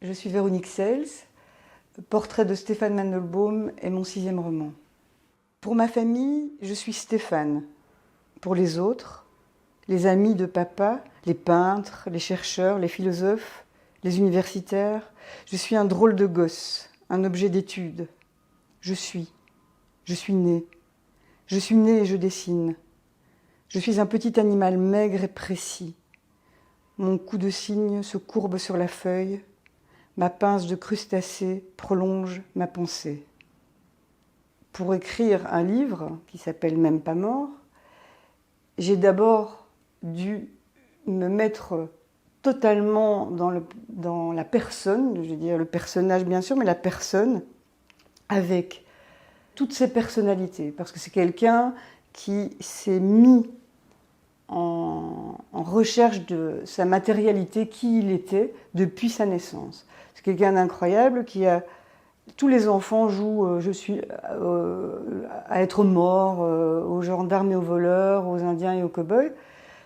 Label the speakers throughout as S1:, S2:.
S1: Je suis Véronique Sels. Portrait de Stéphane Mandelbaum est mon 6e roman. Pour ma famille, je suis Stéphane. Pour les autres, les amis de papa, les peintres, les chercheurs, les philosophes, les universitaires, je suis un drôle de gosse, un objet d'étude. Je suis né. Je suis né et je dessine. Je suis un petit animal maigre et précis. Mon cou de cygne se courbe sur la feuille. Ma pince de crustacé prolonge ma pensée. Pour écrire un livre qui s'appelle Même pas mort, j'ai d'abord dû me mettre totalement dans la personne, je veux dire le personnage bien sûr, mais la personne avec toutes ses personnalités, parce que c'est quelqu'un qui s'est mis en recherche de sa matérialité, qui il était depuis sa naissance. C'est quelqu'un d'incroyable qui a... Tous les enfants jouent à être mort, aux gendarmes et aux voleurs, aux indiens et aux cow-boys,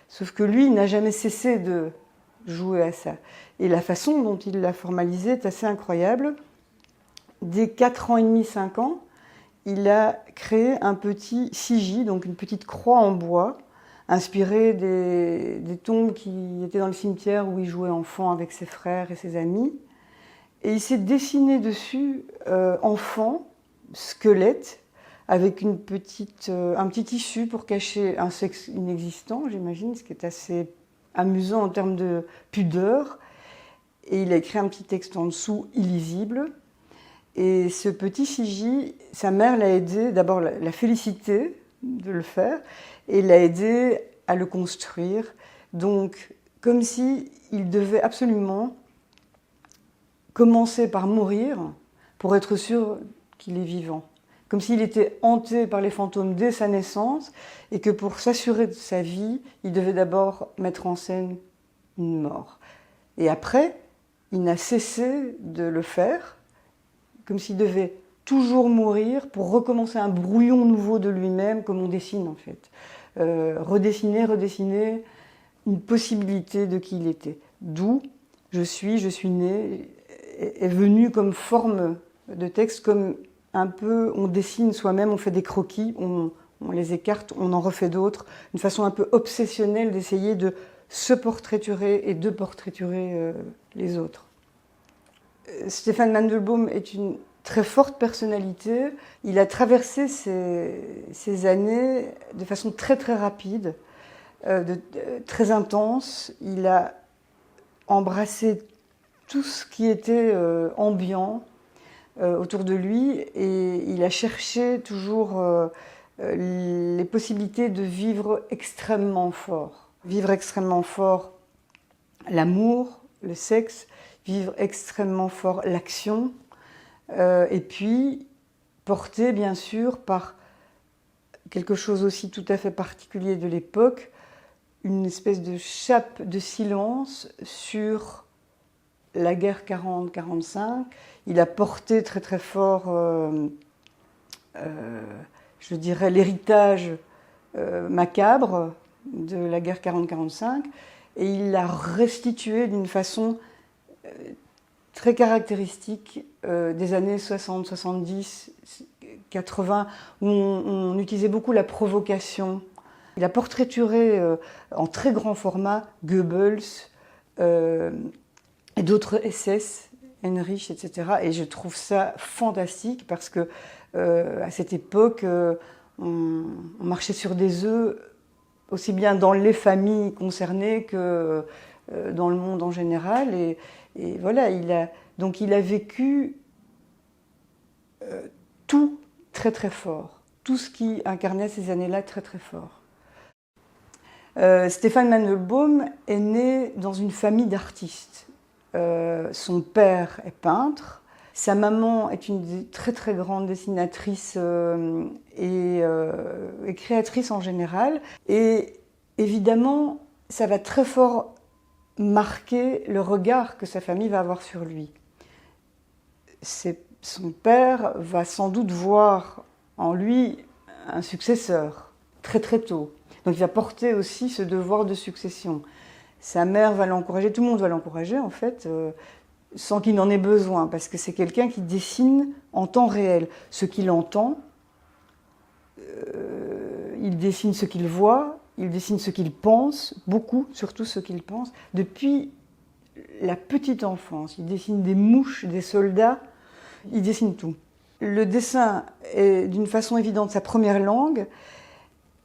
S1: sauf que lui, il n'a jamais cessé de jouer à ça. Et la façon dont il l'a formalisé est assez incroyable. Dès 4 ans et demi, 5 ans, il a créé un petit sigil, donc une petite croix en bois, inspirée des tombes qui étaient dans le cimetière où il jouait enfant avec ses frères et ses amis. Et il s'est dessiné dessus, enfant, squelette, avec un petit tissu pour cacher un sexe inexistant, j'imagine, ce qui est assez amusant en termes de pudeur. Et il a écrit un petit texte en dessous, illisible. Et ce petit sigil, sa mère l'a aidé, d'abord l'a félicité de le faire, et l'a aidé à le construire. Donc, comme si il devait absolument commencer par mourir pour être sûr qu'il est vivant. Comme s'il était hanté par les fantômes dès sa naissance et que pour s'assurer de sa vie, il devait d'abord mettre en scène une mort. Et après, il n'a cessé de le faire, comme s'il devait toujours mourir pour recommencer un brouillon nouveau de lui-même, comme on dessine en fait. Redessiner une possibilité de qui il était. D'où je suis né, est venu comme forme de texte, comme un peu on dessine soi-même, on fait des croquis, on les écarte, on en refait d'autres, une façon un peu obsessionnelle d'essayer de se portraiturer et de portraiturer les autres. Stéphane Mandelbaum est une très forte personnalité. Il a traversé ces années de façon très très rapide, très intense. Il a embrassé tout ce qui était ambiant autour de lui et il a cherché toujours les possibilités de vivre extrêmement fort. Vivre extrêmement fort l'amour, le sexe, vivre extrêmement fort l'action et puis porté bien sûr par quelque chose aussi tout à fait particulier de l'époque, une espèce de chape de silence sur la guerre 40-45, il a porté très très fort, je dirais, l'héritage macabre de la guerre 40-45, et il l'a restitué d'une façon très caractéristique des années 60, 70, 80, où on utilisait beaucoup la provocation. Il a portraituré en très grand format Goebbels, et d'autres SS, Heinrich, etc. Et je trouve ça fantastique parce que à cette époque, on marchait sur des œufs aussi bien dans les familles concernées que dans le monde en général. Et voilà, il a vécu tout très très fort, tout ce qui incarnait ces années-là très très fort. Stéphane Mandelbaum est né dans une famille d'artistes. Son père est peintre, sa maman est une très très grande dessinatrice et créatrice en général. Et évidemment, ça va très fort marquer le regard que sa famille va avoir sur lui. Son père va sans doute voir en lui un successeur, très très tôt. Donc il va porter aussi ce devoir de succession. Sa mère va l'encourager, tout le monde va l'encourager en fait. sans qu'il n'en ait besoin, parce que c'est quelqu'un qui dessine en temps réel. Ce qu'il entend, il dessine ce qu'il voit, il dessine ce qu'il pense, beaucoup, surtout ce qu'il pense. Depuis la petite enfance, il dessine des mouches, des soldats, il dessine tout. Le dessin est d'une façon évidente sa première langue,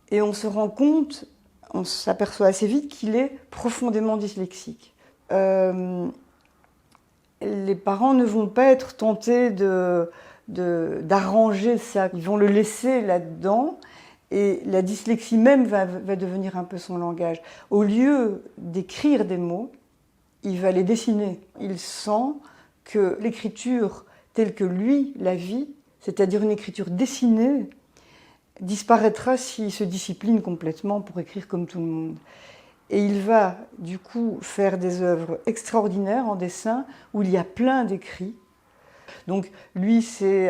S1: et on se rend compte, on s'aperçoit assez vite qu'il est profondément dyslexique. Les parents ne vont pas être tentés d'arranger ça, ils vont le laisser là-dedans, et la dyslexie même va devenir un peu son langage. Au lieu d'écrire des mots, il va les dessiner. Il sent que l'écriture telle que lui la vit, c'est-à-dire une écriture dessinée, disparaîtra s'il se discipline complètement pour écrire comme tout le monde. Et il va du coup faire des œuvres extraordinaires en dessin où il y a plein d'écrits. Donc lui, c'est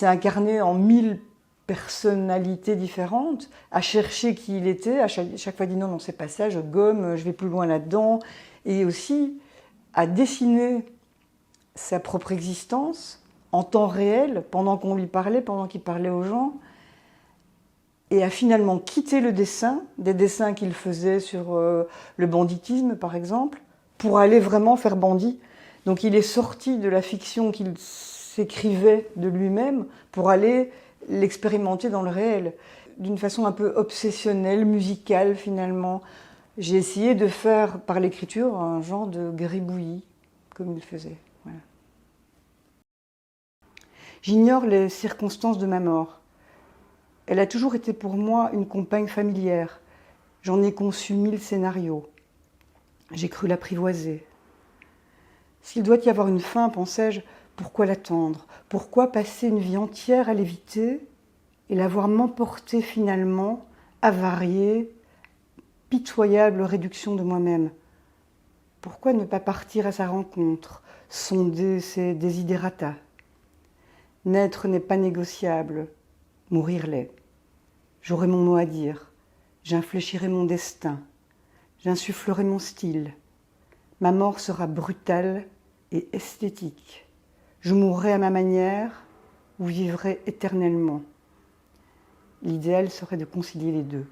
S1: incarné en 1000 personnalités différentes, à chercher qui il était, à chaque fois dit non, non, c'est pas ça, je gomme, je vais plus loin là-dedans, et aussi à dessiner sa propre existence en temps réel, pendant qu'on lui parlait, pendant qu'il parlait aux gens, et à finalement quitter le dessin, des dessins qu'il faisait sur le banditisme par exemple, pour aller vraiment faire bandit. Donc il est sorti de la fiction qu'il s'écrivait de lui-même pour aller l'expérimenter dans le réel, d'une façon un peu obsessionnelle, musicale finalement. J'ai essayé de faire par l'écriture un genre de gribouillis, comme il faisait. Voilà. J'ignore les circonstances de ma mort. Elle a toujours été pour moi une compagne familière. J'en ai conçu 1000 scénarios. J'ai cru l'apprivoiser. S'il doit y avoir une fin, pensais-je, pourquoi l'attendre? Pourquoi passer une vie entière à l'éviter et la voir m'emporter finalement, avariée, pitoyable réduction de moi-même? Pourquoi ne pas partir à sa rencontre, sonder ses desiderata? Naître n'est pas négociable, mourir l'est. J'aurai mon mot à dire, j'infléchirai mon destin, j'insufflerai mon style. Ma mort sera brutale et esthétique. Je mourrai à ma manière ou vivrai éternellement. L'idéal serait de concilier les deux.